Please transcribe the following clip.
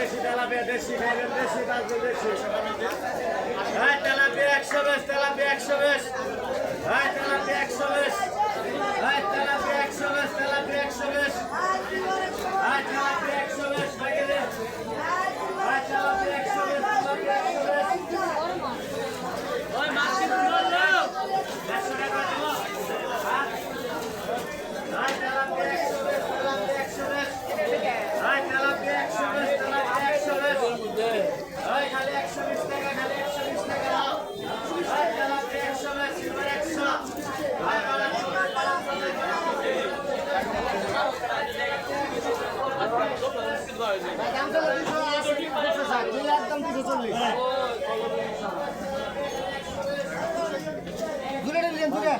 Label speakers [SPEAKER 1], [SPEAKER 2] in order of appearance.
[SPEAKER 1] দেশি তেলাপিয়া দেশি খাইবেন দেশি তাজপুর দেশি হ্যাঁ তেলাপিয়া 120 তেলাপিয়া 120 হ্যাঁ তেলাপিয়া 120 হ্যাঁ তেলাপিয়া 120 তেলাপিয়া 120 হ্যাঁ তেলাপিয়া 120 ভাগে দে হ্যাঁ তেলাপিয়া 120 তেলাপিয়া 120 ওই মাছটি বললো 100 টাকা দেব হ্যাঁ হ্যাঁ তেলাপিয়া 120 তেলাপিয়া 120 হ্যাঁ তেলাপিয়া 120 তেলাপিয়া 120 হ্যাঁ খালি 120 টাকা খালি 120 টাকা দাও হ্যাঁ তেলাপিয়া 120 সিলভার 100 হ্যাঁ বাড়া দাম তো 260 দুই একদম 240 দুটো নিলেন দুটো